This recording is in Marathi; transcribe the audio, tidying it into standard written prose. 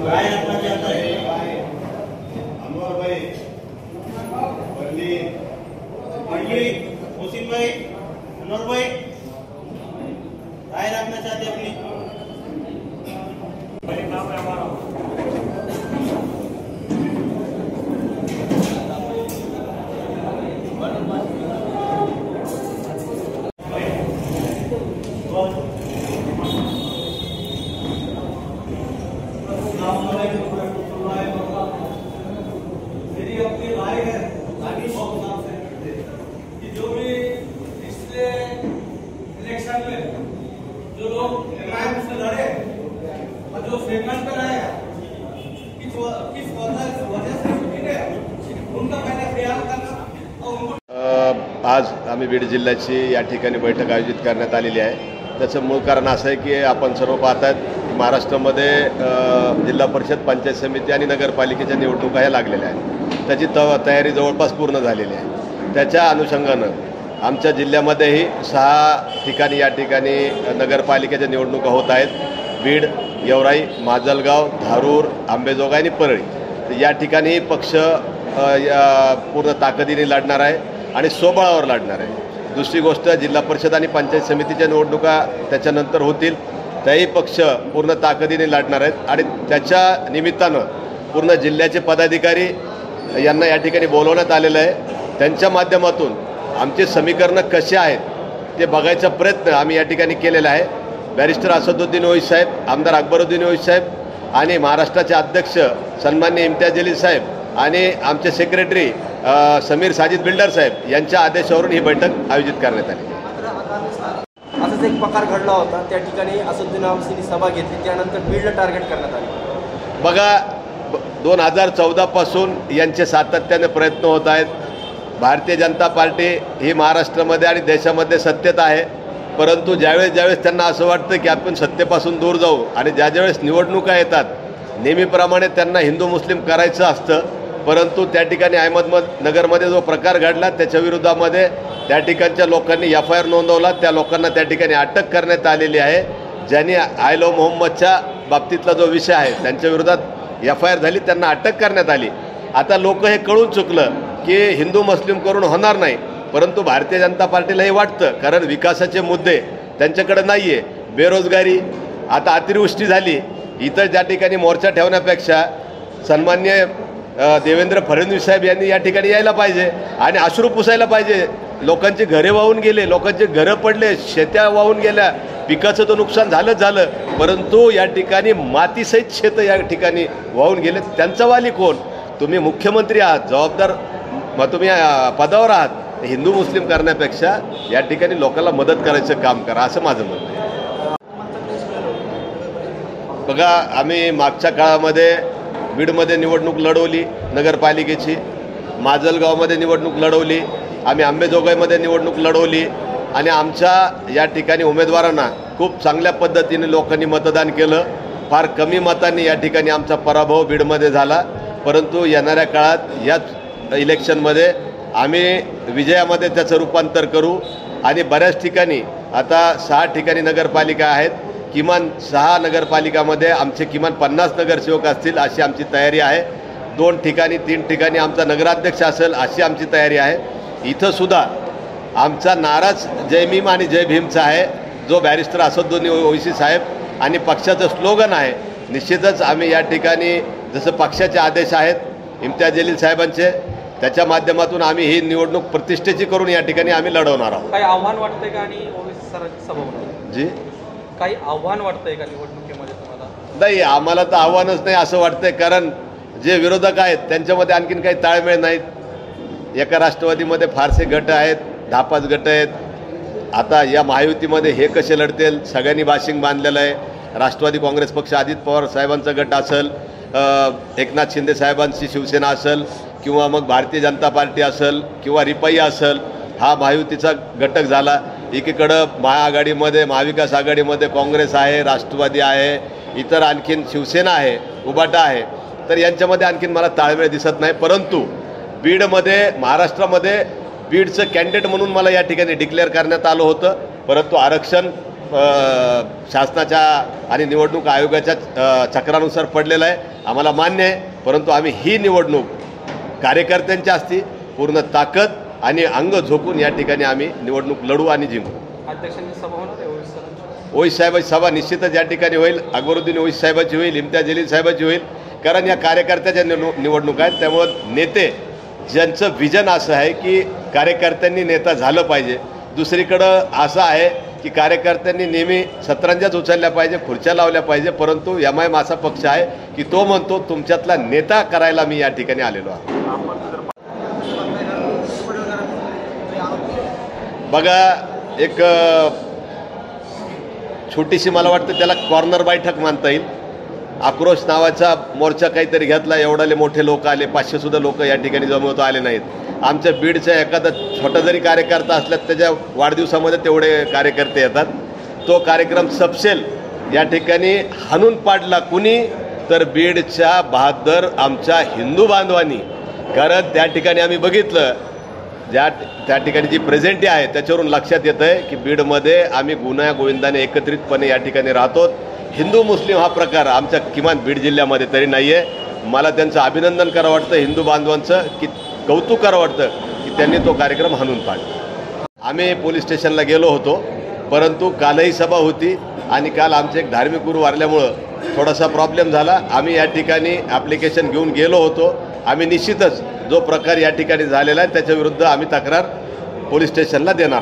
काय रखना चाहता है? अनवर भाई, बल्ली, मुसीम भाई, अनवर भाई, राय रखना चाहते अपनी? नाम है हमारा। मेरी अपनी राय है ताकि बहुत साफ से कि जो भी पिछले इलेक्शन में जो लोग न्याय से लड़े और जो सेकंड पे रहे किस वजह से जीते उनका पहले ख्याल करना और उनको आज आम्ही बीड जिल्ह्याची या ठिकाणी बैठक आयोजित करण्यात आलेली आहे। त्याचं मूळ कारण असं आहे की आपण सर्व पाहतात की महाराष्ट्रामध्ये जिल्हा परिषद, पंचायत समिती आणि नगरपालिकेच्या निवडणुका ह्या लागलेल्या आहेत। त्याची तयारी जवळपास पूर्ण झालेली आहे। त्याच्या अनुषंगानं आमच्या जिल्ह्यामध्येही 6 ठिकाणी या ठिकाणी नगरपालिकेच्या निवडणुका होत आहेत। बीड, गेवराई, माजलगाव, धारूर, अंबेजोगाई आणि परळी। तर या ठिकाणी पक्ष पूर्ण ताकदीने लढणार आहे आणि स्वबळावर लढणार आहे। दुसरी गोष्ट, जिल्हा परिषद आणि पंचायत समितीच्या निवडणुका त्याच्यानंतर होतील, त्याही पक्ष पूर्ण ताकदीने लढणार आहेत आणि त्याच्या निमित्तानं पूर्ण जिल्ह्याचे पदाधिकारी यांना या ठिकाणी बोलवण्यात आलेलं आहे। त्यांच्या माध्यमातून आमचे समीकरणं कसे आहेत ते बघायचा प्रयत्न आम्ही या ठिकाणी केलेला आहे। बॅरिस्टर असदुद्दीन ओवैसी साहेब, आमदार अकबरुद्दीन ओवैसी साहेब आणि महाराष्ट्राचे अध्यक्ष सन्माननीय इम्तियाज जलील साहेब आणि आमचे सेक्रेटरी समीर साजिद बिल्डर साहेब यांच्या आदेशावरून ही बैठक आयोजित करण्यात आली। असाच एक प्रकार घडला होता, त्या ठिकाणी असदुद्दीन ओवैसींनी सभा घेतली, त्यानंतर बीडला टार्गेट करण्यात आले। बघा, 2014 पासून यांचे सातत्याने प्रयत्न होत आहेत। भारतीय जनता पार्टी ही महाराष्ट्रामध्ये आणि देशामध्ये सत्तेत आहे, परंतु ज्यावेळेस त्यांना असं वाटतं की आपण सत्तेपासून दूर जाऊ आणि ज्यावेळेस निवडणुका येतात नेहमीप्रमाणे त्यांना हिंदू मुस्लिम करायचं असतं, परंतु त्या ठिकाणी अहमदनगरमध्ये जो प्रकार घडला त्याच्या विरोधामध्ये त्या ठिकाणच्या लोकांनी FIR नोंदवला। त्या लोकांना त्या ठिकाणी अटक करण्यात आलेली आहे। ज्यांनी आय लव्ह मोहम्मदच्या बाबतीतला जो विषय आहे त्यांच्या विरोधात FIR झाली, त्यांना अटक करण्यात आली। आता लोक हे कळून चुकलं की हिंदू मुस्लिम करून होणार नाही, परंतु भारतीय जनता पार्टीला हे वाटतं, कारण विकासाचे मुद्दे त्यांच्याकडे नाही आहे। बेरोजगारी, आता अतिवृष्टी झाली, इतर ज्या ठिकाणी मोर्चा ठेवण्यापेक्षा सन्माननीय देवेंद्र फडणवीस साहेब यांनी या ठिकाणी यायला पाहिजे आणि अश्रू पुसायला पाहिजे। लोकांची घरे वाहून गेले, लोकांचे घरं पडले, शेत्या वाहून गेल्या, पिकाचं तर नुकसान झालं, परंतु या ठिकाणी मातीसहित शेतं या ठिकाणी वाहून गेले। त्यांचा वाली कोण? तुम्ही मुख्यमंत्री आहात, जबाबदार तुम्ही पदावर आहात, हिंदू मुस्लिम करण्यापेक्षा या ठिकाणी लोकांना मदत करायचं काम करा, असं माझं म्हणणं आहे। बघा, आम्ही मागच्या काळामध्ये बीडमध्ये निवडणूक लढवली नगरपालिकेची, माजलगावमध्ये निवडणूक लढवली, आम्ही अंबेजोगाईमध्ये निवडणूक लढवली आणि आमच्या या ठिकाणी उमेदवारांना खूप चांगल्या पद्धतीने लोकांनी मतदान केलं। फार कमी मतांनी या ठिकाणी आमचा पराभव बीडमध्ये झाला, परंतु येणाऱ्या काळात याच इलेक्शनमध्ये आम्ही विजयामध्ये त्याचं रूपांतर करू आणि बऱ्याच ठिकाणी आता 6 ठिकाणी नगरपालिका आहेत, किमान 6 नगरपालिकामध्ये आमचे किमान 50 नगरसेवक असतील अशी आमची तयारी आहे। 2 ठिकाणी 3 ठिकाणी आमचा नगराध्यक्ष असेल अशी आमची तयारी आहे। इथं सुद्धा आमचा नाराज जय भीम आणि जय भीमचा आहे, जो बॅरिस्टर असदुद्दीन ओवैसी साहेब आणि पक्षाचं स्लोगन आहे। निश्चितच आम्ही या ठिकाणी जसं पक्षाचे आदेश आहेत इम्तियाज जलील साहेबांचे, त्याच्या माध्यमातून आम्ही ही निवडणूक प्रतिष्ठेची करून या ठिकाणी आम्ही लढवणार आहोत। काही आव्हान वाटतंय का आणि ओवैसी सरांची सभा होणार जी काही आव्हान वाटतंय का निवडणुकीमध्ये तुम्हाला? नाही, आम्हाला तर आव्हानच नाही असं वाटतंय, कारण जे विरोधक आहेत त्यांच्यामध्ये आणखीन काही ताळमेळ नाहीत। एका राष्ट्रवादीमध्ये फारसे गट आहेत, 10-5 गट आहेत। आता या महायुतीमध्ये हे कसे लढतील? सगळ्यांनी बाशिंग बांधलेलं आहे। राष्ट्रवादी काँग्रेस पक्ष अजित पवार साहेबांचा गट असेल, एकनाथ शिंदे साहेबांची शिवसेना असेल, किंवा मग भारतीय जनता पार्टी असेल किंवा रिपाई असेल, हा महायुतीचा घटक झाला। एकीकडं महाआघाडीमध्ये, महाविकास आघाडीमध्ये काँग्रेस आहे, राष्ट्रवादी आहे, इतर आणखीन शिवसेना आहे, उबाटा आहे। तर यांच्यामध्ये आणखीन मला ताळमेळ दिसत नाही। परंतु बीडमध्ये, महाराष्ट्रामध्ये बीडचं कॅन्डिडेट म्हणून मला या ठिकाणी डिक्लेअर करण्यात आलं होतं, परंतु आरक्षण शासनाच्या आणि निवडणूक आयोगाच्या चक्रानुसार पडलेला आहे, आम्हाला मान्य आहे. परंतु आम्ही ही निवडणूक कार्यकर्त्यांची असती, पूर्ण ताकद आणि अंग झोकून या ठिकाणी आम्ही निवडणूक लढू आणि जिंकू. अध्यक्षांची सभा होणार आहे ओवीस सरांची? ओवीस साहेबांची सभा निश्चितच या ठिकाणी होईल. अकबरुद्दीन ओवीस साहेबाची होईल, इम्तियाज जलील साहेबाची होईल. कारण या कार्यकर्त्याच्या निवडणूक आहेत. त्यामुळं नेते ज्यांचं विजन असं आहे की कार्यकर्त्यांनी नेता झालं पाहिजे, दुसरीकडं असं आहे की कार्यकर्त्यांनी नेहमी सतरंजाच उचलल्या पाहिजे, खुर्च्या लावल्या पाहिजे. परंतु MIM असा पक्ष आहे की तो म्हणतो तुमच्यातला नेता करायला मी या ठिकाणी आलेलो आहे. बघा, एक छोटीशी मला वाटतं त्याला कॉर्नर बैठक मानता येईल. आक्रोश नावाचा मोर्चा काहीतरी घेतला, एवढाले मोठे लोक आले, 500 लोक या ठिकाणी जमवता आले नाहीत. आमच्या बीडचा एखादा छोटा जरी कार्यकर्ता असला त्याच्या वाढदिवसामध्ये तेवढे कार्यकर्ते येतात. तो कार्यक्रम सपसेल या ठिकाणी हाणून पाडला कुणी, तर बीडच्या बहादर आमच्या हिंदू बांधवांनी. कारण त्या ठिकाणी आम्ही बघितलं, त्या ठिकाणी जी प्रेझेंटी आहे त्याच्यावरून लक्षात येतं आहे की बीडमध्ये आम्ही गुन्ह्या गोविंदाने एकत्रितपणे या ठिकाणी राहतो. हिंदू मुस्लिम हा प्रकार आमच्या किमान बीड जिल्ह्यामध्ये तरी नाही आहे. मला त्यांचं अभिनंदन करावं वाटतं, हिंदू बांधवांचं की कौतुक करावं वाटतं की त्यांनी तो कार्यक्रम हाणून पाडला. आम्ही पोलीस स्टेशनला गेलो होतो, परंतु कालही सभा होती आणि काल आमचे एक धार्मिक गुरु वारल्यामुळं थोडासा प्रॉब्लेम झाला. आम्ही या ठिकाणी ॲप्लिकेशन घेऊन गेलो होतो. आम्ही निश्चितच जो प्रकार या ठिकाणी झालेला आहे त्याच्याविरुद्ध आम्ही तक्रार पोलीस स्टेशनला देणार आहोत.